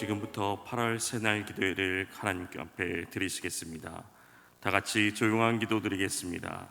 지금부터 8월 새날 기도회를 하나님께 앞에 드리시겠습니다. 다 같이 조용한 기도 드리겠습니다.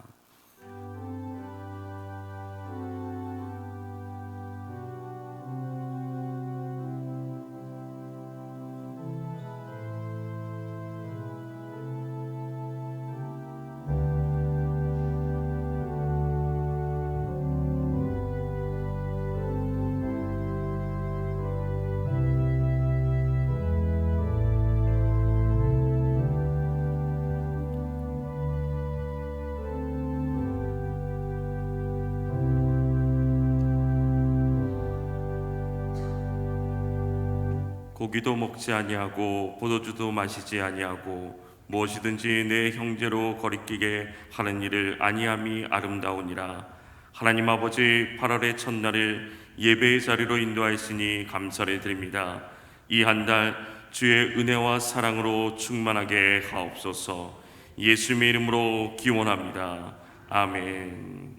고기도 먹지 아니하고 포도주도 마시지 아니하고 무엇이든지 내 형제로 거리끼게 하는 일을 아니함이 아름다우니라. 하나님 아버지, 8월의 첫날을 예배의 자리로 인도하시니 감사를 드립니다. 이 한 달 주의 은혜와 사랑으로 충만하게 하옵소서. 예수님의 이름으로 기원합니다. 아멘.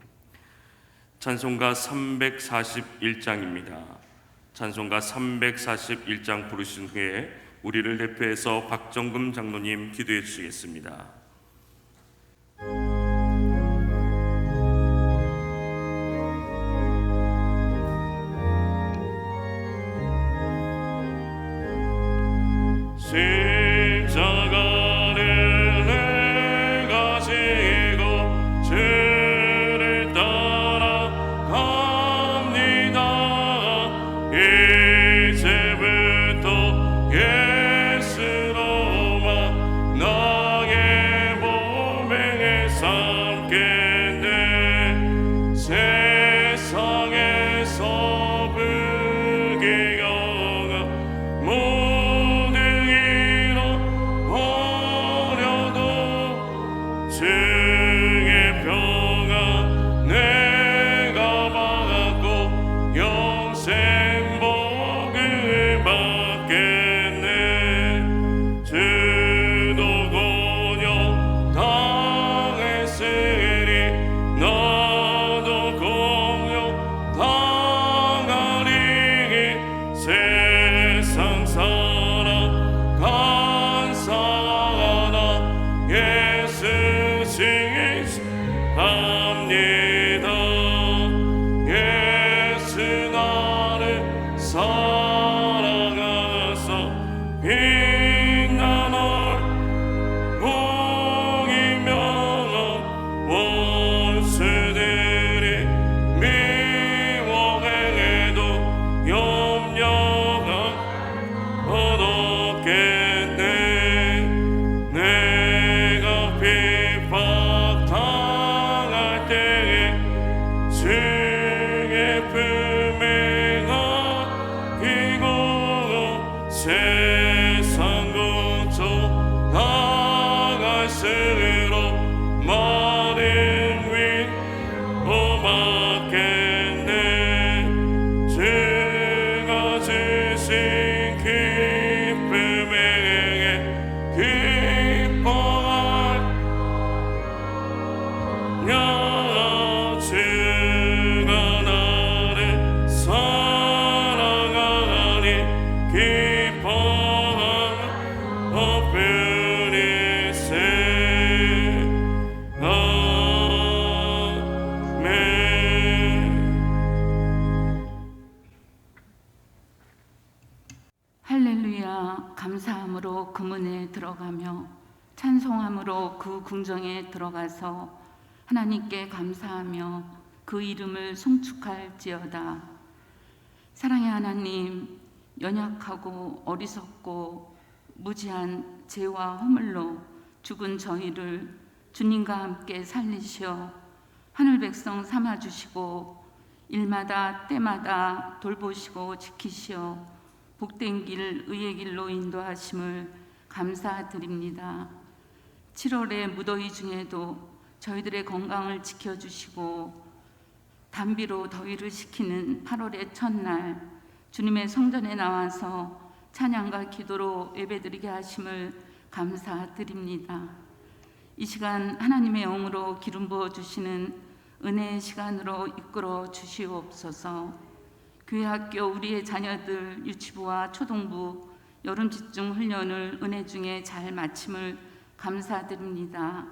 찬송가 341장입니다. 찬송가 341장 부르신 후에 우리를 대표해서 박정금 장로님 기도해 주시겠습니다. 십자가를 내가 지고 주를 따라갑니다. 이제부터 예수로만 나의 몸에 삼겠네. 세상에서 부귀영화 모든 잃어버려도 주의 평안 내가 받고 영생 복을 받겠네. 주도 공영 당했으니 나도 공영 당하리. 세상 살아간 사나 예수 칭찬합니다. 예수 나를 사랑하사 빛난 얼굴이며 원수들이 미워해도 염려가 얻었겠네. 내가 핍박당할 때에 주의 품에 안기고 세상 고쳐 나갈수록 많은 위로받겠네. 주가 주신 기쁨에 기뻐하냐. 주가 나를 사랑하니 기뻐하는 뿐이세. 아멘. 할렐루야. 감사함으로 그 문에 들어가며 찬송함으로 그 궁정에 들어가서 하나님께 감사하며 그 이름을 송축할지어다. 사랑의 하나님, 연약하고 어리석고 무지한 죄와 허물로 죽은 저희를 주님과 함께 살리시어 하늘 백성 삼아주시고 일마다 때마다 돌보시고 지키시어 복된 길, 의의 길로 인도하심을 감사드립니다. 7월의 무더위 중에도 저희들의 건강을 지켜주시고 단비로 더위를 식히는 8월의 첫날 주님의 성전에 나와서 찬양과 기도로 예배드리게 하심을 감사드립니다. 이 시간 하나님의 영으로 기름 부어주시는 은혜의 시간으로 이끌어 주시옵소서. 교회 학교 우리의 자녀들 유치부와 초등부 여름 집중 훈련을 은혜 중에 잘 마침을 감사드립니다.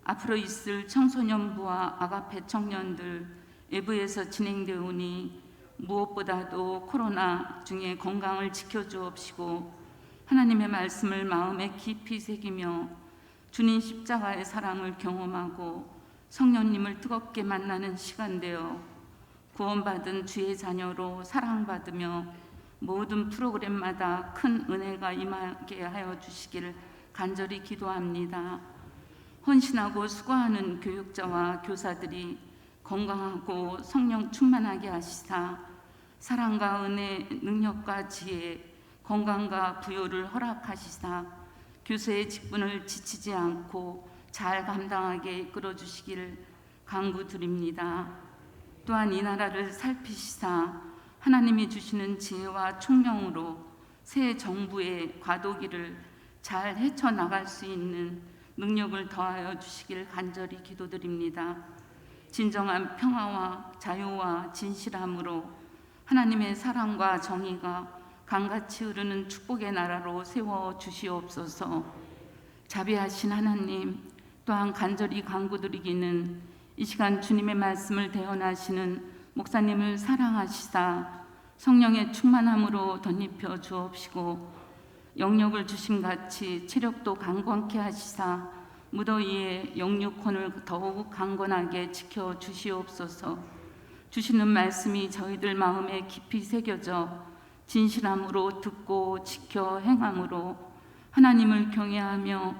앞으로 있을 청소년부와 아가페 청년들 외부에서 진행되오니 무엇보다도 코로나 중에 건강을 지켜주옵시고 하나님의 말씀을 마음에 깊이 새기며 주님 십자가의 사랑을 경험하고 성령님을 뜨겁게 만나는 시간 되어 구원받은 주의 자녀로 사랑받으며 모든 프로그램마다 큰 은혜가 임하게 하여 주시기를 간절히 기도합니다. 헌신하고 수고하는 교육자와 교사들이 건강하고 성령 충만하게 하시사 사랑과 은혜, 능력과 지혜, 건강과 부요를 허락하시사 교수의 직분을 지치지 않고 잘 감당하게 이끌어 주시기를 간구드립니다. 또한 이 나라를 살피시사 하나님이 주시는 지혜와 총명으로 새 정부의 과도기를 잘 헤쳐나갈 수 있는 능력을 더하여 주시기를 간절히 기도드립니다. 진정한 평화와 자유와 진실함으로 하나님의 사랑과 정의가 강같이 흐르는 축복의 나라로 세워 주시옵소서. 자비하신 하나님, 또한 간절히 간구드리기는 이 시간 주님의 말씀을 대언하시는 목사님을 사랑하시사 성령의 충만함으로 덧입혀 주옵시고 영력을 주심같이 체력도 강건케 하시사 무더위에 영육혼을 더욱 강건하게 지켜 주시옵소서. 주시는 말씀이 저희들 마음에 깊이 새겨져 진실함으로 듣고 지켜 행함으로 하나님을 경외하며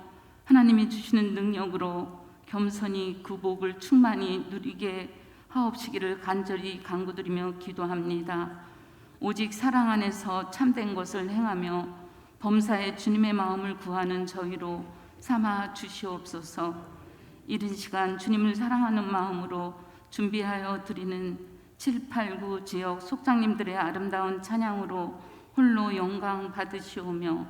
하나님이 주시는 능력으로 겸손히 그 복을 충만히 누리게 하옵시기를 간절히 간구드리며 기도합니다. 오직 사랑 안에서 참된 것을 행하며 범사에 주님의 마음을 구하는 저희로 삼아 주시옵소서. 이른 시간 주님을 사랑하는 마음으로 준비하여 드리는 7, 8, 9 지역 속장님들의 아름다운 찬양으로 홀로 영광 받으시오며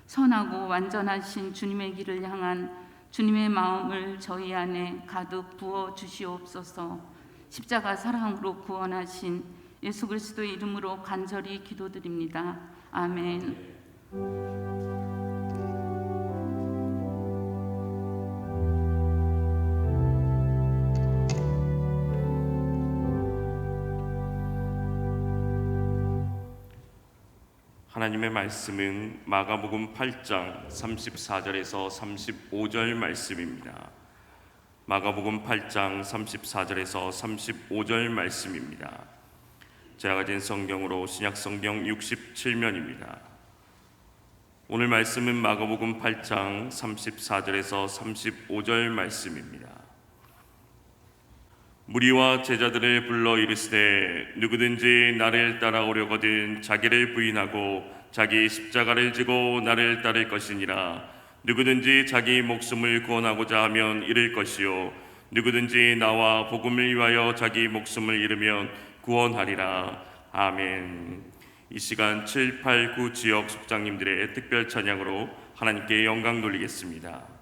선하고 완전하신 주님의 길을 향한 주님의 마음을 저희 안에 가득 부어 주시옵소서. 십자가 사랑으로 구원하신 예수 그리스도의 이름으로 간절히 기도드립니다. 아멘. 하나님의 말씀은 마가복음 8장 34절에서 35절 말씀입니다. 마가복음 8장 34절에서 35절 말씀입니다. 제가 가진 성경으로 신약성경 67면입니다. 오늘 말씀은 마가복음 8장 34절에서 35절 말씀입니다. 무리와 제자들을 불러 이르시되 누구든지 나를 따라오려거든 자기를 부인하고 자기 십자가를 지고 나를 따를 것이니라. 누구든지 자기 목숨을 구원하고자 하면 잃을 것이요 누구든지 나와 복음을 위하여 자기 목숨을 잃으면 구원하리라. 아멘. 이 시간 7, 8, 9 지역 속장님들의 특별 찬양으로 하나님께 영광 돌리겠습니다.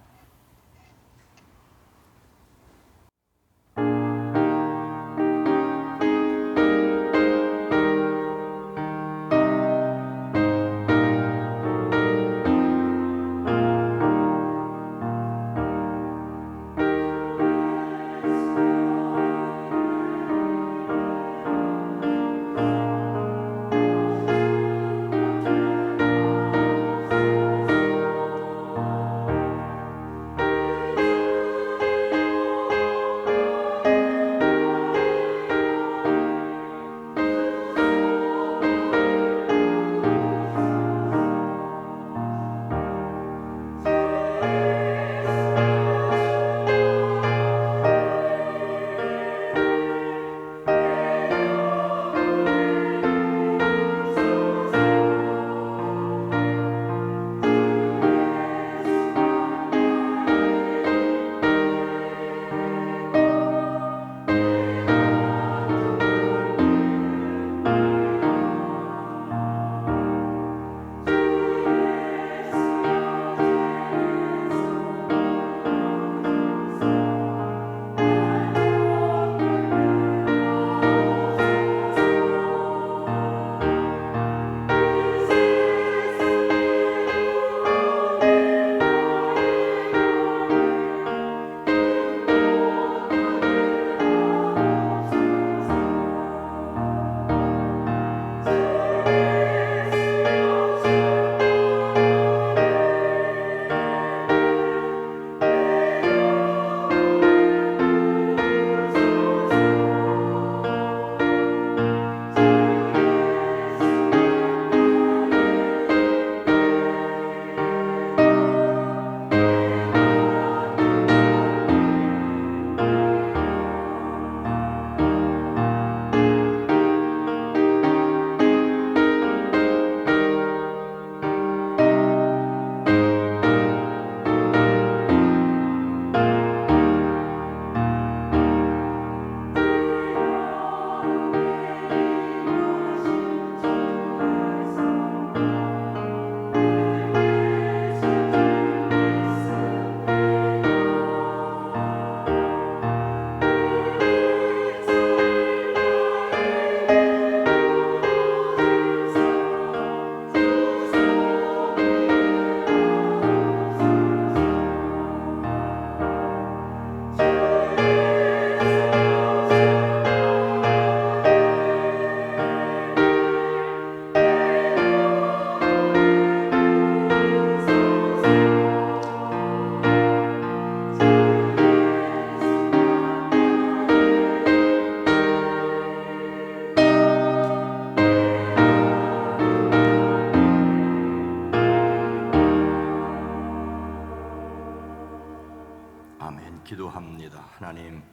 하나님,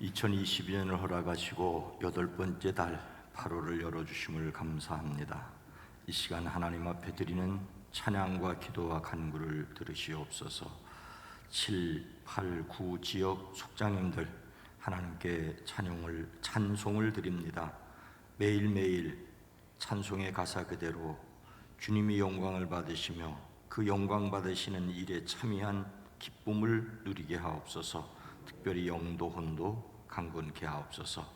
2022년을 허락하시고 8번째 달 8월을 열어주심을 감사합니다. 이 시간 하나님 앞에 드리는 찬양과 기도와 간구를 들으시옵소서. 7, 8, 9 지역 속장님들 하나님께 찬송을 드립니다. 매일매일 찬송의 가사 그대로 주님이 영광을 받으시며 그 영광 받으시는 일에 참여한 기쁨을 누리게 하옵소서. 특별히 영도 혼도 강건케 하옵소서.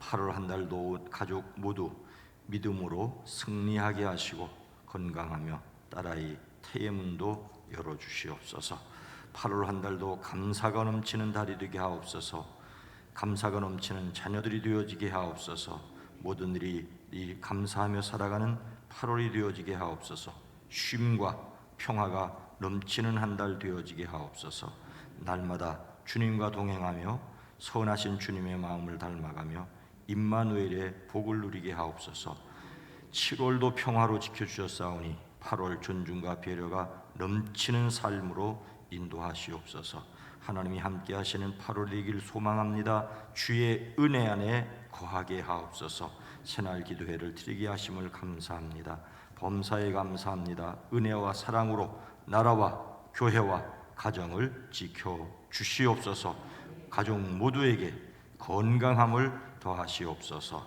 8월 한 달도 가족 모두 믿음으로 승리하게 하시고 건강하며 딸아이 태의 문도 열어주시옵소서. 8월 한 달도 감사가 넘치는 달이 되게 하옵소서. 감사가 넘치는 자녀들이 되어지게 하옵소서. 모든 일이 감사하며 살아가는 8월이 되어지게 하옵소서. 쉼과 평화가 넘치는 한 달 되어지게 하옵소서. 날마다 주님과 동행하며 선하신 주님의 마음을 닮아가며 임마누엘의 복을 누리게 하옵소서. 7월도 평화로 지켜주셨사오니 8월 존중과 배려가 넘치는 삶으로 인도하시옵소서. 하나님이 함께 하시는 8월이 되길 소망합니다. 주의 은혜 안에 거하게 하옵소서. 새날 기도회를 드리게 하심을 감사합니다. 범사에 감사합니다. 은혜와 사랑으로 나라와 교회와 가정을 지켜 주시옵소서. 가족 모두에게 건강함을 더하시옵소서.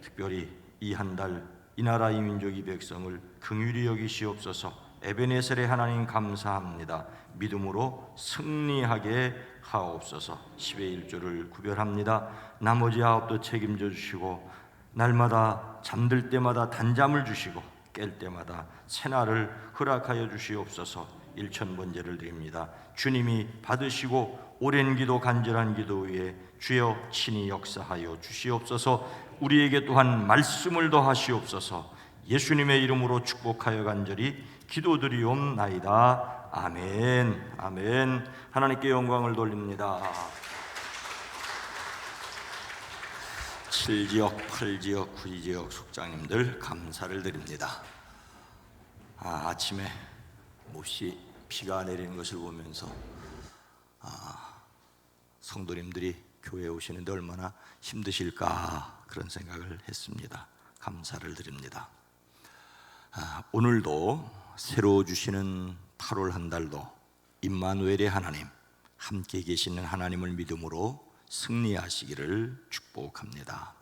특별히 이 한 달 이 나라 이 민족 이 백성을 긍휼히 여기시옵소서. 에베네셀의 하나님 감사합니다. 믿음으로 승리하게 하옵소서. 10의 1조를 구별합니다. 나머지 9도 책임져 주시고 날마다 잠들 때마다 단잠을 주시고 깰 때마다 새날을 허락하여 주시옵소서. 1000번제를 드립니다. 주님이 받으시고 오랜 기도 간절한 기도 위에 주여 친히 역사하여 주시옵소서. 우리에게 또한 말씀을 더하시옵소서. 예수님의 이름으로 축복하여 간절히 기도드리옵나이다. 아멘. 아멘. 하나님께 영광을 돌립니다. 7지역, 8지역, 9지역 속장님들 감사를 드립니다. 아침에 몹시 비가 내리는 것을 보면서 성도님들이 교회에 오시는데 얼마나 힘드실까 그런 생각을 했습니다. 감사를 드립니다. 오늘도 새로 주시는 8월 한 달도 임마누엘의 하나님, 함께 계시는 하나님을 믿음으로 승리하시기를 축복합니다.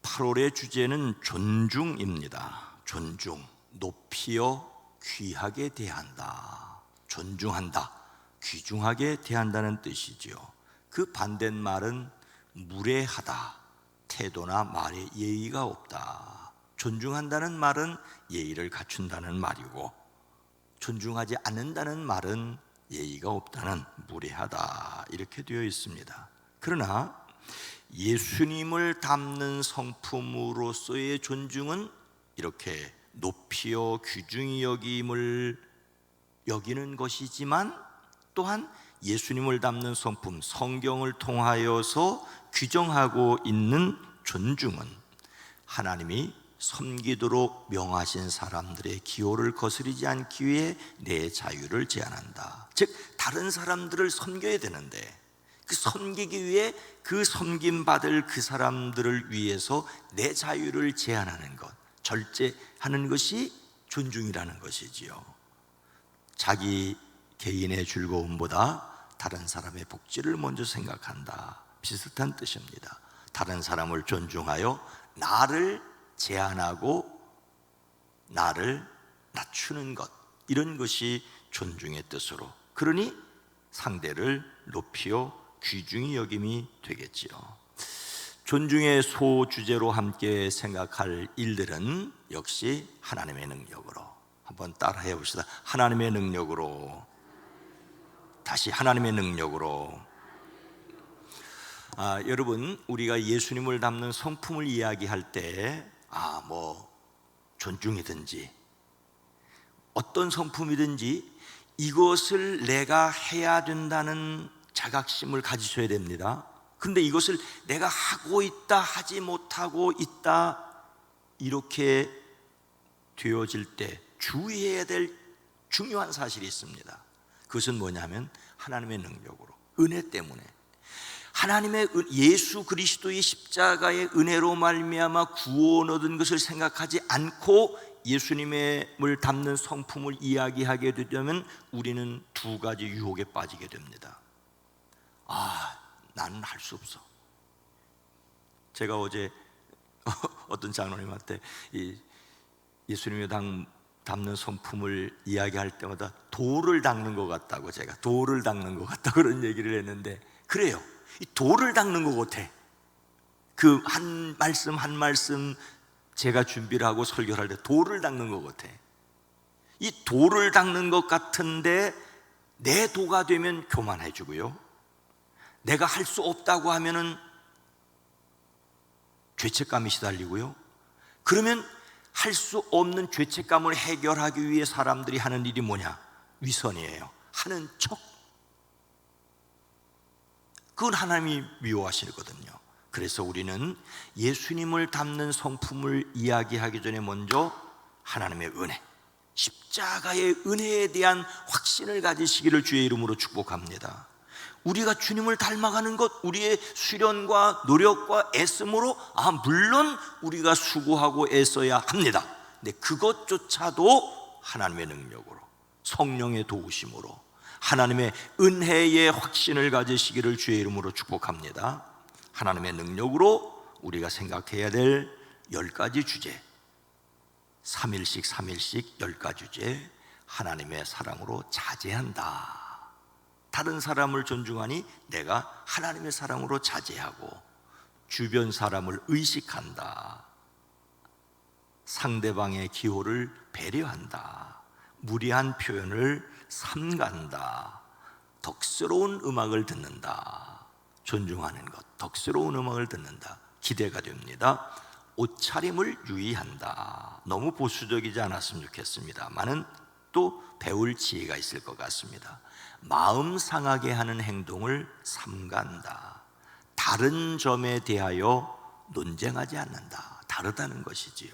8월의 주제는 존중입니다. 존중, 높이어 귀하게 대한다. 존중한다, 귀중하게 대한다는 뜻이지요. 그 반대말은 무례하다, 태도나 말에 예의가 없다. 존중한다는 말은 예의를 갖춘다는 말이고, 존중하지 않는다는 말은 예의가 없다는, 무례하다 이렇게 되어 있습니다. 그러나 예수님을 담는 성품으로서의 존중은 이렇게 높이어 귀중히 여김을 여기는 것이지만, 또한 예수님을 담는 성품, 성경을 통하여서 규정하고 있는 존중은 하나님이 섬기도록 명하신 사람들의 기호를 거스르지 않기 위해 내 자유를 제한한다. 즉 다른 사람들을 섬겨야 되는데 그 섬기기 위해 그 섬김받을 그 사람들을 위해서 내 자유를 제한하는 것, 절제하는 것이 존중이라는 것이지요. 자기 개인의 즐거움보다 다른 사람의 복지를 먼저 생각한다, 비슷한 뜻입니다. 다른 사람을 존중하여 나를 제한하고 나를 낮추는 것, 이런 것이 존중의 뜻으로, 그러니 상대를 높이어 귀중히 여김이 되겠지요. 존중의 소주제로 함께 생각할 일들은 역시 하나님의 능력으로, 한번 따라해 봅시다. 하나님의 능력으로, 다시 하나님의 능력으로. 여러분, 우리가 예수님을 담는 성품을 이야기할 때 존중이든지 어떤 성품이든지 이것을 내가 해야 된다는 자각심을 가지셔야 됩니다. 그런데 이것을 내가 하고 있다, 하지 못하고 있다, 이렇게 되어질 때 주의해야 될 중요한 사실이 있습니다. 그것은 뭐냐면 하나님의 능력으로, 은혜 때문에. 하나님의 예수 그리스도의 십자가의 은혜로 말미암아 구원 얻은 것을 생각하지 않고 예수님을 담는 성품을 이야기하게 되면 우리는 두 가지 유혹에 빠지게 됩니다. 나는 할 수 없어. 제가 어제 어떤 장로님한테 이 예수님의 담는 성품을 이야기할 때마다 돌을 닦는 것 같다고, 제가 돌을 닦는 것 같다 그런 얘기를 했는데, 그래요. 이 돌을 닦는 것 같아. 그 한 말씀 한 말씀 제가 준비를 하고 설교를 할 때 돌을 닦는 것 같아. 이 돌을 닦는 것 같은데 내 도가 되면 교만해지고요, 내가 할 수 없다고 하면은 죄책감이 시달리고요. 그러면 할 수 없는 죄책감을 해결하기 위해 사람들이 하는 일이 뭐냐? 위선이에요. 하는 척. 그건 하나님이 미워하시거든요. 그래서 우리는 예수님을 담는 성품을 이야기하기 전에 먼저 하나님의 은혜, 십자가의 은혜에 대한 확신을 가지시기를 주의 이름으로 축복합니다. 우리가 주님을 닮아가는 것, 우리의 수련과 노력과 애씀으로 물론 우리가 수고하고 애써야 합니다. 근데 그것조차도 하나님의 능력으로, 성령의 도우심으로, 하나님의 은혜의 확신을 가지시기를 주의 이름으로 축복합니다. 하나님의 능력으로 우리가 생각해야 될 10가지 주제, 3일씩 10가지 주제, 하나님의 사랑으로 자제한다. 다른 사람을 존중하니 내가 하나님의 사랑으로 자제하고, 주변 사람을 의식한다. 상대방의 기호를 배려한다. 무리한 표현을 삼간다. 덕스러운 음악을 듣는다. 존중하는 것, 덕스러운 음악을 듣는다. 기대가 됩니다. 옷차림을 유의한다. 너무 보수적이지 않았으면 좋겠습니다만은 또 배울 지혜가 있을 것 같습니다. 마음 상하게 하는 행동을 삼간다. 다른 점에 대하여 논쟁하지 않는다. 다르다는 것이지요.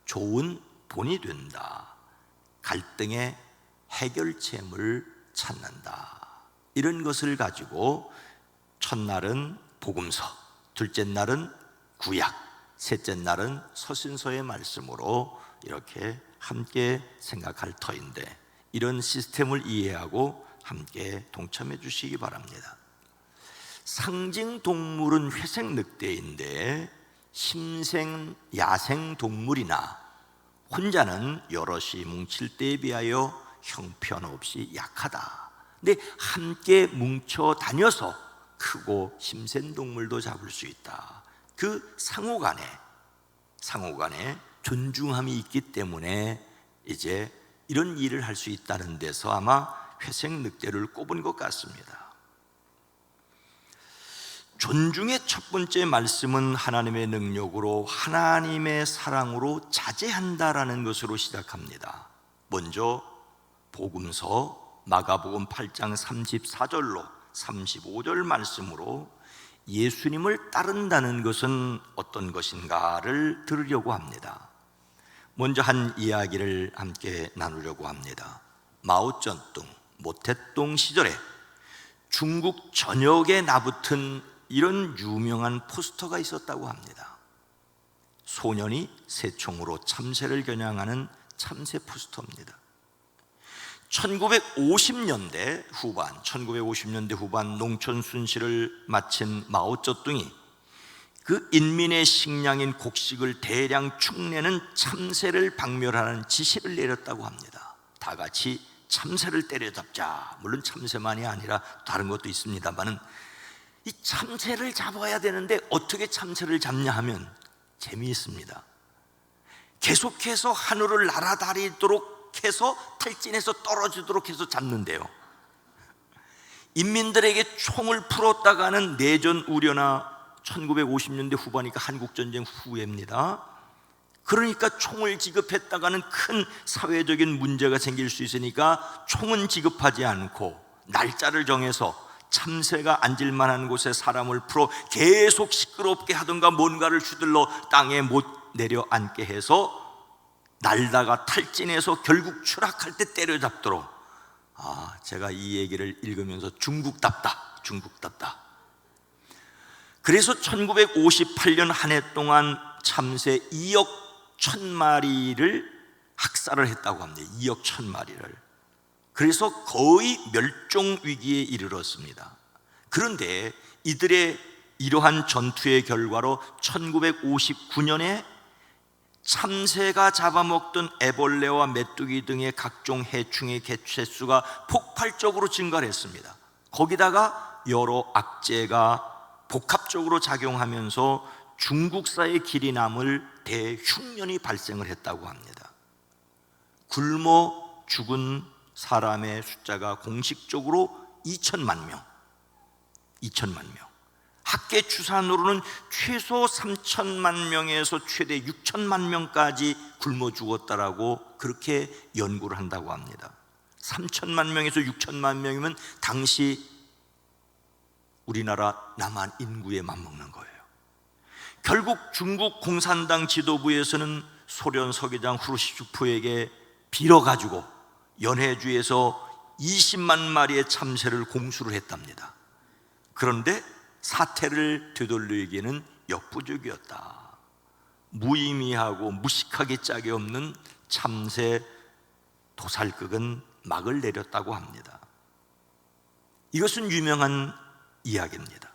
좋은 본이 된다. 갈등의 해결책을 찾는다. 이런 것을 가지고 첫날은 복음서, 둘째 날은 구약, 셋째 날은 서신서의 말씀으로 이렇게 함께 생각할 터인데, 이런 시스템을 이해하고 함께 동참해 주시기 바랍니다. 상징 동물은 회색 늑대인데 심생 야생 동물이나 혼자는 여럿이 뭉칠 때에 비하여 형편없이 약하다. 근데 함께 뭉쳐 다녀서 크고 심센 동물도 잡을 수 있다. 그 상호간에 존중함이 있기 때문에 이제 이런 일을 할 수 있다는 데서 아마 회색 늑대를 꼽은 것 같습니다. 존중의 첫 번째 말씀은 하나님의 능력으로, 하나님의 사랑으로 자제한다라는 것으로 시작합니다. 먼저 복음서 마가복음 8장 34절로 35절 말씀으로 예수님을 따른다는 것은 어떤 것인가를 들으려고 합니다. 먼저 한 이야기를 함께 나누려고 합니다. 마오쩌둥, 모태동 시절에 중국 전역에 나붙은 이런 유명한 포스터가 있었다고 합니다. 소년이 새총으로 참새를 겨냥하는 참새 포스터입니다. 1950년대 후반 농촌 순시를 마친 마오쩌둥이 그 인민의 식량인 곡식을 대량 축내는 참새를 박멸하는 지시를 내렸다고 합니다. 다 같이 참새를 때려잡자. 물론 참새만이 아니라 다른 것도 있습니다만은 이 참새를 잡아야 되는데 어떻게 참새를 잡냐 하면 재미있습니다. 계속해서 하늘을 날아다니도록 해서 탈진해서 떨어지도록 해서 잡는데요, 인민들에게 총을 풀었다가는 내전 우려나 1950년대 후반이니까 한국전쟁 후입니다. 그러니까 총을 지급했다가는 큰 사회적인 문제가 생길 수 있으니까 총은 지급하지 않고 날짜를 정해서 참새가 앉을 만한 곳에 사람을 풀어 계속 시끄럽게 하던가 뭔가를 휘둘러 땅에 못 내려앉게 해서 날다가 탈진해서 결국 추락할 때 때려잡도록 제가 이 얘기를 읽으면서 중국답다. 그래서 1958년 한 해 동안 참새 2억 1,000마리를 학살을 했다고 합니다. 2억 1,000마리를. 그래서 거의 멸종 위기에 이르렀습니다. 그런데 이들의 이러한 전투의 결과로 1959년에 참새가 잡아먹던 애벌레와 메뚜기 등의 각종 해충의 개체수가 폭발적으로 증가를 했습니다. 거기다가 여러 악재가 복합적으로 작용하면서 중국사의 길이 남을 대흉년이 발생을 했다고 합니다. 굶어 죽은 사람의 숫자가 공식적으로 2천만 명. 학계 추산으로는 최소 3천만 명에서 최대 6천만 명까지 굶어 죽었다라고 그렇게 연구를 한다고 합니다. 3천만 명에서 6천만 명이면 당시 우리나라 남한 인구에 맞먹는 거예요. 결국 중국 공산당 지도부에서는 소련 서기장 후르시초프에게 빌어가지고 연해주에서 20만 마리의 참새를 공수를 했답니다. 그런데 사태를 되돌리기에는 역부족이었다. 무의미하고 무식하기 짝이 없는 참새 도살극은 막을 내렸다고 합니다. 이것은 유명한 이야기입니다.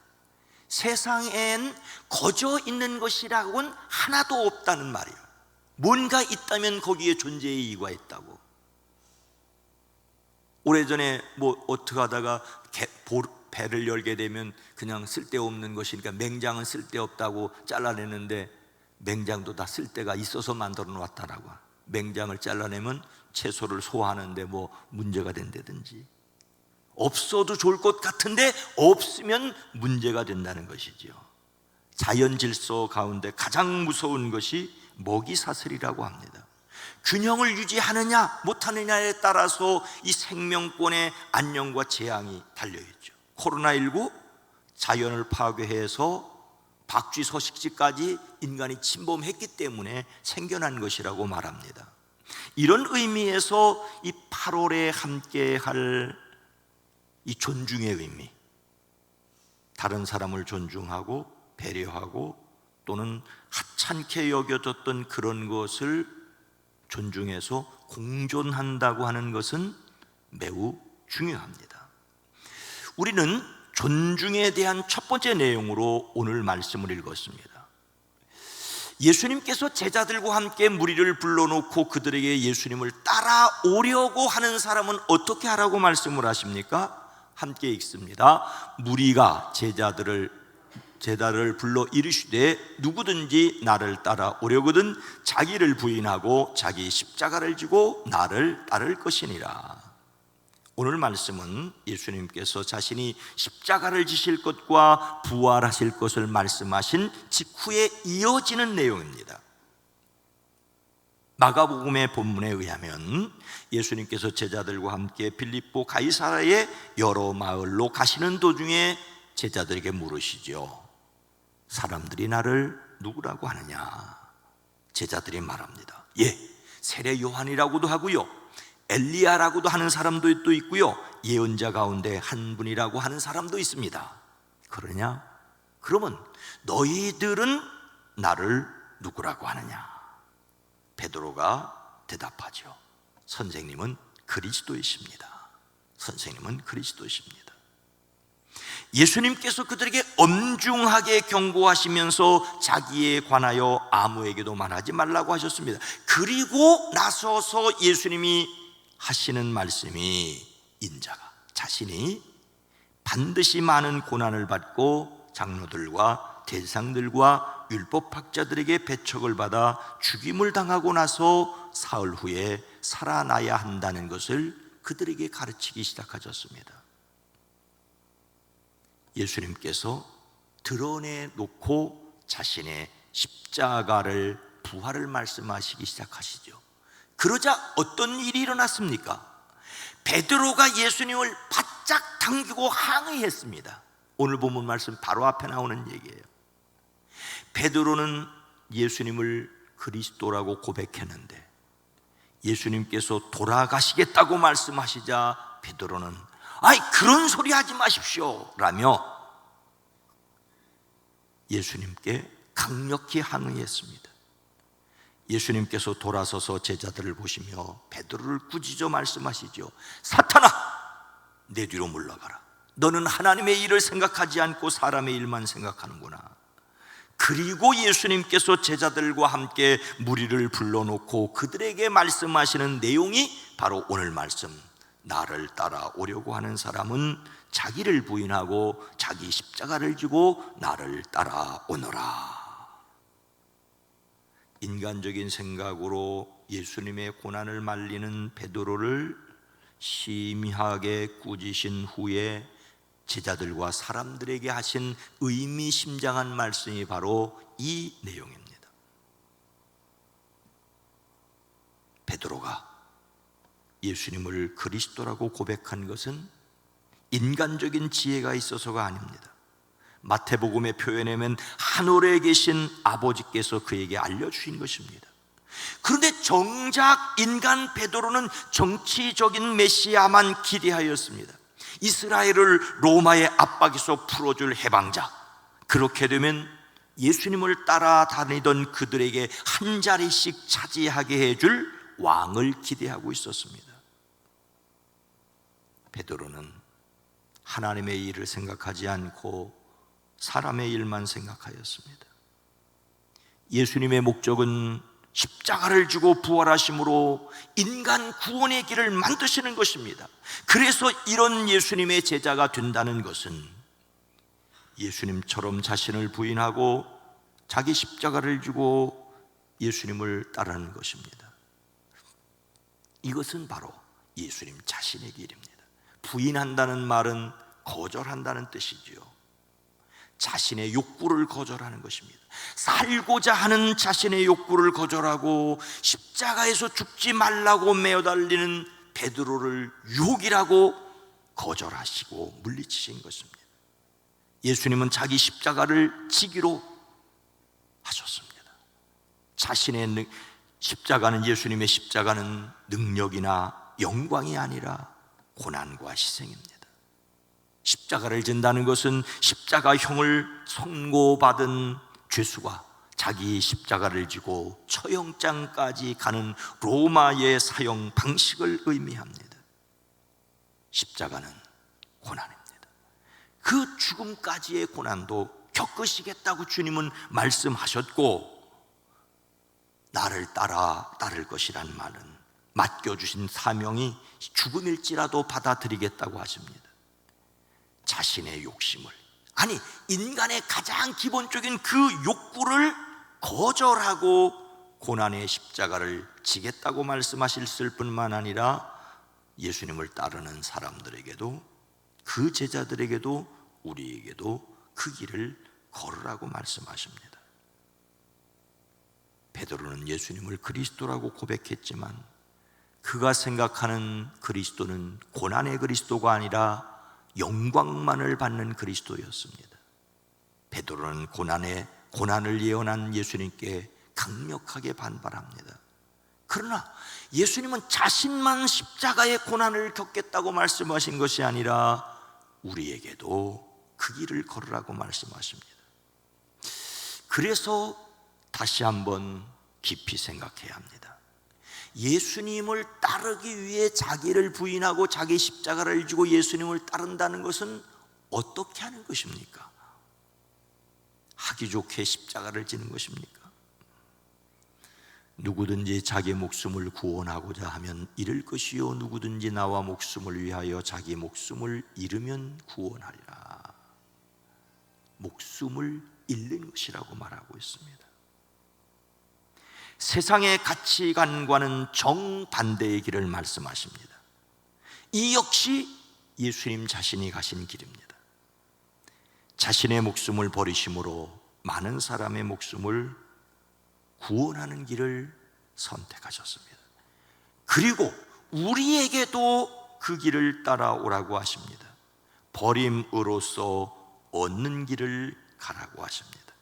세상엔 거저 있는 것이라고는 하나도 없다는 말이에요. 뭔가 있다면 거기에 존재의 이유가 있다고. 오래전에 어떻게 하다가 배를 열게 되면 그냥 쓸데없는 것이니까 맹장은 쓸데없다고 잘라내는데 맹장도 다 쓸데가 있어서 만들어 놨다라고. 맹장을 잘라내면 채소를 소화하는데 문제가 된다든지, 없어도 좋을 것 같은데 없으면 문제가 된다는 것이죠. 자연 질서 가운데 가장 무서운 것이 먹이사슬이라고 합니다. 균형을 유지하느냐 못하느냐에 따라서 이 생명권의 안녕과 재앙이 달려있죠. 코로나19 자연을 파괴해서 박쥐 서식지까지 인간이 침범했기 때문에 생겨난 것이라고 말합니다. 이런 의미에서 이 8월에 함께할 이 존중의 의미, 다른 사람을 존중하고 배려하고 또는 하찮게 여겨졌던 그런 것을 존중해서 공존한다고 하는 것은 매우 중요합니다. 우리는 존중에 대한 첫 번째 내용으로 오늘 말씀을 읽었습니다. 예수님께서 제자들과 함께 무리를 불러놓고 그들에게 예수님을 따라오려고 하는 사람은 어떻게 하라고 말씀을 하십니까? 함께 읽습니다. 무리가 제자들을 불러 이르시되 누구든지 나를 따라오려거든 자기를 부인하고 자기 십자가를 지고 나를 따를 것이니라. 오늘 말씀은 예수님께서 자신이 십자가를 지실 것과 부활하실 것을 말씀하신 직후에 이어지는 내용입니다. 마가복음의 본문에 의하면 예수님께서 제자들과 함께 빌립보 가이사라의 여러 마을로 가시는 도중에 제자들에게 물으시죠. 사람들이 나를 누구라고 하느냐? 제자들이 말합니다. 세례 요한이라고도 하고요, 엘리야라고도 하는 사람도 또 있고요, 예언자 가운데 한 분이라고 하는 사람도 있습니다. 그러냐? 그러면 너희들은 나를 누구라고 하느냐? 베드로가 대답하죠. 선생님은 그리스도이십니다. 선생님은 그리스도이십니다. 예수님께서 그들에게 엄중하게 경고하시면서 자기에 관하여 아무에게도 말하지 말라고 하셨습니다. 그리고 나서서 예수님이 하시는 말씀이 인자가 자신이 반드시 많은 고난을 받고 장로들과 대상들과 율법학자들에게 배척을 받아 죽임을 당하고 나서 사흘 후에 살아나야 한다는 것을 그들에게 가르치기 시작하셨습니다. 예수님께서 드러내놓고 자신의 십자가를, 부활을 말씀하시기 시작하시죠. 그러자 어떤 일이 일어났습니까? 베드로가 예수님을 바짝 당기고 항의했습니다. 오늘 본문 말씀 바로 앞에 나오는 얘기예요. 베드로는 예수님을 그리스도라고 고백했는데 예수님께서 돌아가시겠다고 말씀하시자 베드로는 아이 그런 소리 하지 마십시오 라며 예수님께 강력히 항의했습니다. 예수님께서 돌아서서 제자들을 보시며 베드로를 꾸짖어 말씀하시죠. 사탄아, 내 뒤로 물러가라. 너는 하나님의 일을 생각하지 않고 사람의 일만 생각하는구나. 그리고 예수님께서 제자들과 함께 무리를 불러놓고 그들에게 말씀하시는 내용이 바로 오늘 말씀, 나를 따라오려고 하는 사람은 자기를 부인하고 자기 십자가를 지고 나를 따라오너라. 인간적인 생각으로 예수님의 고난을 말리는 베드로를 심하게 꾸짖으신 후에 제자들과 사람들에게 하신 의미심장한 말씀이 바로 이 내용입니다. 베드로가 예수님을 그리스도라고 고백한 것은 인간적인 지혜가 있어서가 아닙니다. 마태복음의 표현에 보면 하늘에 계신 아버지께서 그에게 알려주신 것입니다. 그런데 정작 인간 베드로는 정치적인 메시아만 기대하였습니다. 이스라엘을 로마의 압박에서 풀어줄 해방자, 그렇게 되면 예수님을 따라다니던 그들에게 한 자리씩 차지하게 해줄 왕을 기대하고 있었습니다. 베드로는 하나님의 일을 생각하지 않고 사람의 일만 생각하였습니다. 예수님의 목적은 십자가를 지고 부활하심으로 인간 구원의 길을 만드시는 것입니다. 그래서 이런 예수님의 제자가 된다는 것은 예수님처럼 자신을 부인하고 자기 십자가를 지고 예수님을 따르는 것입니다. 이것은 바로 예수님 자신의 길입니다. 부인한다는 말은 거절한다는 뜻이지요. 자신의 욕구를 거절하는 것입니다. 살고자 하는 자신의 욕구를 거절하고 십자가에서 죽지 말라고 매어달리는 베드로를 유혹이라고 거절하시고 물리치신 것입니다. 예수님은 자기 십자가를 지기로 하셨습니다. 자신의 십자가는, 예수님의 십자가는 능력이나 영광이 아니라 고난과 희생입니다. 십자가를 진다는 것은 십자가형을 선고받은 죄수가 자기 십자가를 지고 처형장까지 가는 로마의 사형 방식을 의미합니다. 십자가는 고난입니다. 그 죽음까지의 고난도 겪으시겠다고 주님은 말씀하셨고, 나를 따를 것이란 말은 맡겨주신 사명이 죽음일지라도 받아들이겠다고 하십니다. 자신의 욕심을, 아니 인간의 가장 기본적인 그 욕구를 거절하고 고난의 십자가를 지겠다고 말씀하실 뿐만 아니라 예수님을 따르는 사람들에게도, 그 제자들에게도, 우리에게도 그 길을 걸으라고 말씀하십니다. 베드로는 예수님을 그리스도라고 고백했지만 그가 생각하는 그리스도는 고난의 그리스도가 아니라 영광만을 받는 그리스도였습니다. 베드로는 고난을 예언한 예수님께 강력하게 반발합니다. 그러나 예수님은 자신만 십자가의 고난을 겪겠다고 말씀하신 것이 아니라 우리에게도 그 길을 걸으라고 말씀하십니다. 그래서 다시 한번 깊이 생각해야 합니다. 예수님을 따르기 위해 자기를 부인하고 자기 십자가를 지고 예수님을 따른다는 것은 어떻게 하는 것입니까? 하기 좋게 십자가를 지는 것입니까? 누구든지 자기 목숨을 구원하고자 하면 잃을 것이요, 누구든지 나와 목숨을 위하여 자기 목숨을 잃으면 구원하리라. 목숨을 잃는 것이라고 말하고 있습니다. 세상의 가치관과는 정반대의 길을 말씀하십니다. 이 역시 예수님 자신이 가신 길입니다. 자신의 목숨을 버리심으로 많은 사람의 목숨을 구원하는 길을 선택하셨습니다. 그리고 우리에게도 그 길을 따라오라고 하십니다. 버림으로써 얻는 길을 가라고 하십니다.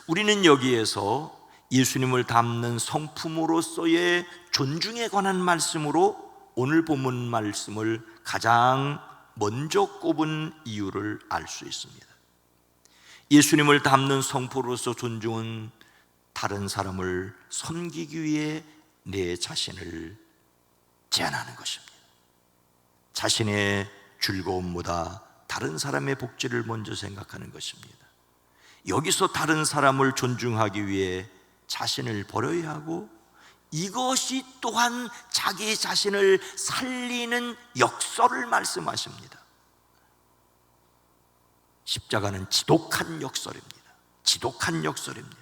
우리는 여기에서 예수님을 닮는 성품으로서의 존중에 관한 말씀으로 오늘 본문 말씀을 가장 먼저 꼽은 이유를 알 수 있습니다. 예수님을 닮는 성포로서 존중은 다른 사람을 섬기기 위해 내 자신을 제한하는 것입니다. 자신의 즐거움보다 다른 사람의 복지를 먼저 생각하는 것입니다. 여기서 다른 사람을 존중하기 위해 자신을 버려야 하고, 이것이 또한 자기 자신을 살리는 역설을 말씀하십니다. 십자가는 지독한 역설입니다. 지독한 역설입니다.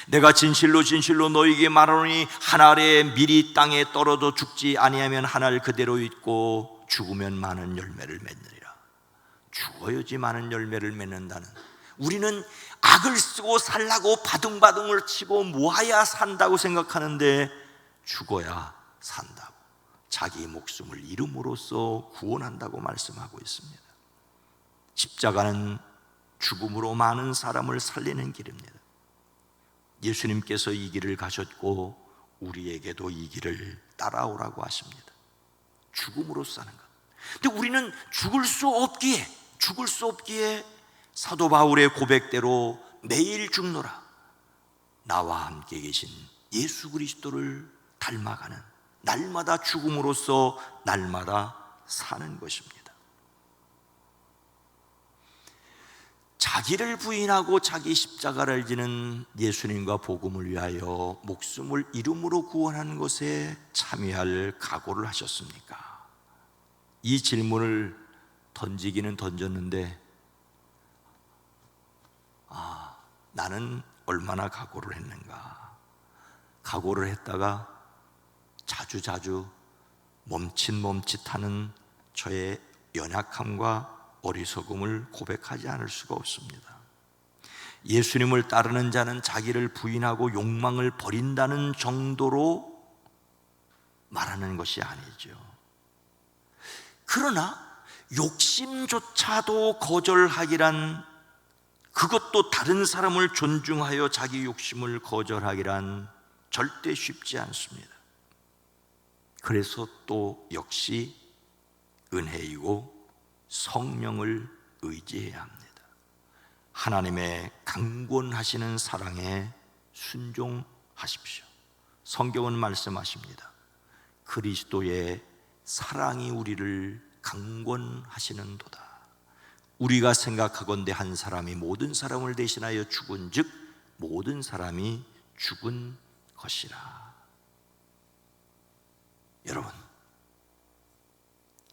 내가 진실로 진실로 너희에게 말하노니 한 알에 밀이 땅에 떨어져 죽지 아니하면 한 알 그대로 있고 죽으면 많은 열매를 맺느니라. 죽어야지 많은 열매를 맺는다는, 우리는 악을 쓰고 살라고 바둥바둥을 치고 모아야 산다고 생각하는데 죽어야 산다고, 자기 목숨을 잃음으로써 구원한다고 말씀하고 있습니다. 십자가는 죽음으로 많은 사람을 살리는 길입니다. 예수님께서 이 길을 가셨고 우리에게도 이 길을 따라오라고 하십니다. 죽음으로 사는 것. 근데 우리는 죽을 수 없기에 사도 바울의 고백대로 매일 죽노라, 나와 함께 계신 예수 그리스도를 닮아가는, 날마다 죽음으로써 날마다 사는 것입니다. 자기를 부인하고 자기 십자가를 지는 예수님과 복음을 위하여 목숨을 이름으로 구원하는 것에 참여할 각오를 하셨습니까? 이 질문을 던지기는 던졌는데, 나는 얼마나 각오를 했는가? 각오를 했다가 자주 멈칫하는 저의 연약함과 어리석음을 고백하지 않을 수가 없습니다. 예수님을 따르는 자는 자기를 부인하고 욕망을 버린다는 정도로 말하는 것이 아니죠. 그러나 욕심조차도 거절하기란, 그것도 다른 사람을 존중하여 자기 욕심을 거절하기란 절대 쉽지 않습니다. 그래서 또 역시 은혜이고 성령을 의지해야 합니다. 하나님의 강권하시는 사랑에 순종하십시오. 성경은 말씀하십니다. 그리스도의 사랑이 우리를 강권하시는도다. 우리가 생각하건대 한 사람이 모든 사람을 대신하여 죽은 즉 모든 사람이 죽은 것이라. 여러분,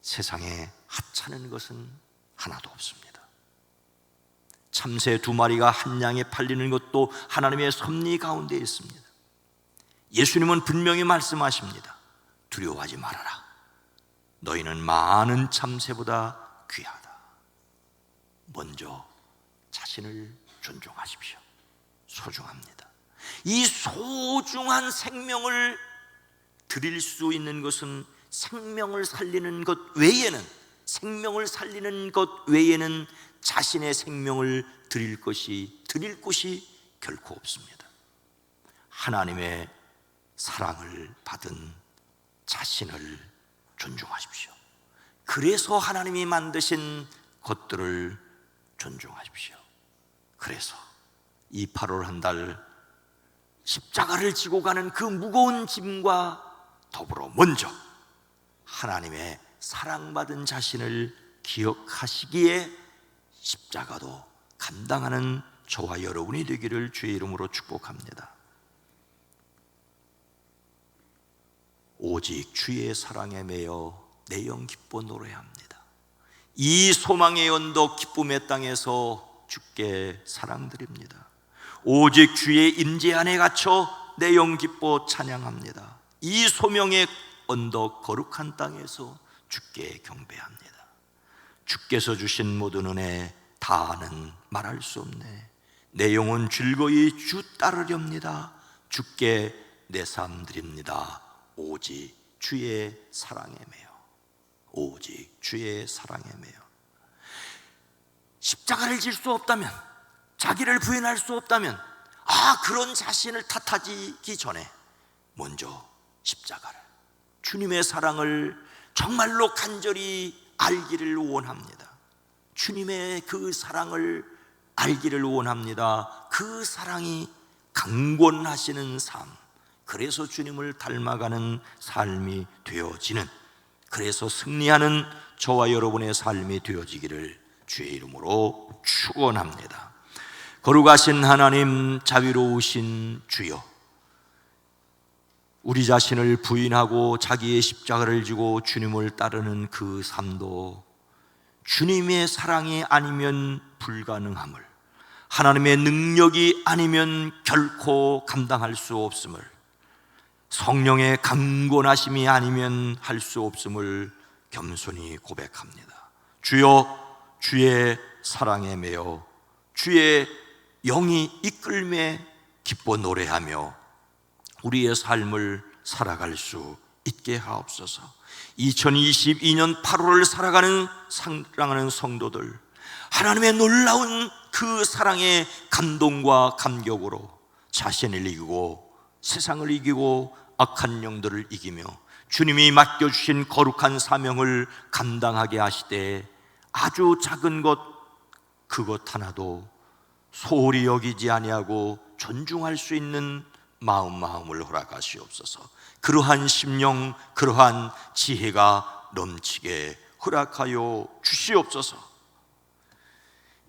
세상에 하찮은 것은 하나도 없습니다. 참새 2마리가 한 양에 팔리는 것도 하나님의 섭리 가운데 있습니다. 예수님은 분명히 말씀하십니다. 두려워하지 말아라. 너희는 많은 참새보다 귀하다. 먼저 자신을 존중하십시오. 소중합니다. 이 소중한 생명을 드릴 수 있는 것은 생명을 살리는 것 외에는 자신의 생명을 드릴 곳이 결코 없습니다. 하나님의 사랑을 받은 자신을 존중하십시오. 그래서 하나님이 만드신 것들을 존중하십시오. 그래서 이 8월 한 달 십자가를 지고 가는 그 무거운 짐과 더불어 먼저 하나님의 사랑받은 자신을 기억하시기에 십자가도 감당하는 저와 여러분이 되기를 주의 이름으로 축복합니다. 오직 주의 사랑에 매여 내 영 기뻐 노래합니다. 이 소망의 언덕 기쁨의 땅에서 주께 사랑드립니다. 오직 주의 임재 안에 갇혀 내 영 기뻐 찬양합니다. 이 소명의 언덕 거룩한 땅에서 주께 경배합니다. 주께서 주신 모든 은혜 다는 말할 수 없네. 내 영혼 즐거이 주 따르렵니다. 주께 내 삶 드립니다. 오직 주의 사랑에 매여, 오직 주의 사랑에 매여. 십자가를 질 수 없다면, 자기를 부인할 수 없다면, 그런 자신을 탓하기 전에 먼저 십자가를, 주님의 사랑을 정말로 간절히 알기를 원합니다. 주님의 그 사랑을 알기를 원합니다. 그 사랑이 강권하시는 삶, 그래서 주님을 닮아가는 삶이 되어지는, 그래서 승리하는 저와 여러분의 삶이 되어지기를 주의 이름으로 축원합니다. 거룩하신 하나님, 자비로우신 주여, 우리 자신을 부인하고 자기의 십자가를 지고 주님을 따르는 그 삶도 주님의 사랑이 아니면 불가능함을, 하나님의 능력이 아니면 결코 감당할 수 없음을, 성령의 강권하심이 아니면 할 수 없음을 겸손히 고백합니다. 주여, 주의 사랑에 매여 주의 영이 이끌매 기뻐 노래하며 우리의 삶을 살아갈 수 있게 하옵소서. 2022년 8월을 살아가는 사랑하는 성도들, 하나님의 놀라운 그 사랑의 감동과 감격으로 자신을 이기고 세상을 이기고 악한 영들을 이기며 주님이 맡겨주신 거룩한 사명을 감당하게 하시되, 아주 작은 것 그것 하나도 소홀히 여기지 아니하고 존중할 수 있는 마음을 허락하시옵소서. 그러한 심령, 그러한 지혜가 넘치게 허락하여 주시옵소서.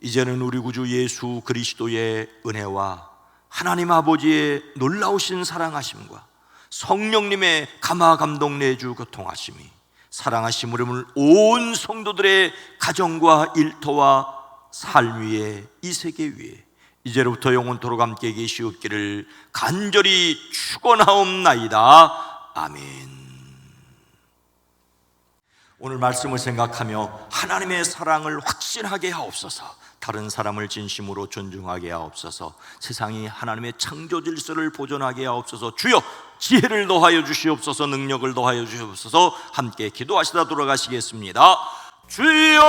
이제는 우리 구주 예수 그리스도의 은혜와 하나님 아버지의 놀라우신 사랑하심과 성령님의 감화 감동 내주 교통하심이 사랑하심으로 온 성도들의 가정과 일터와 삶 위에, 이 세계 위에 이제로부터 영원토록 함께 계시옵기를 간절히 축원하옵나이다. 아멘. 오늘 말씀을 생각하며 하나님의 사랑을 확신하게 하옵소서. 다른 사람을 진심으로 존중하게 하옵소서. 세상이 하나님의 창조 질서를 보존하게 하옵소서. 주여, 지혜를 더하여 주시옵소서. 능력을 더하여 주시옵소서. 함께 기도하시다 돌아가시겠습니다. 주여.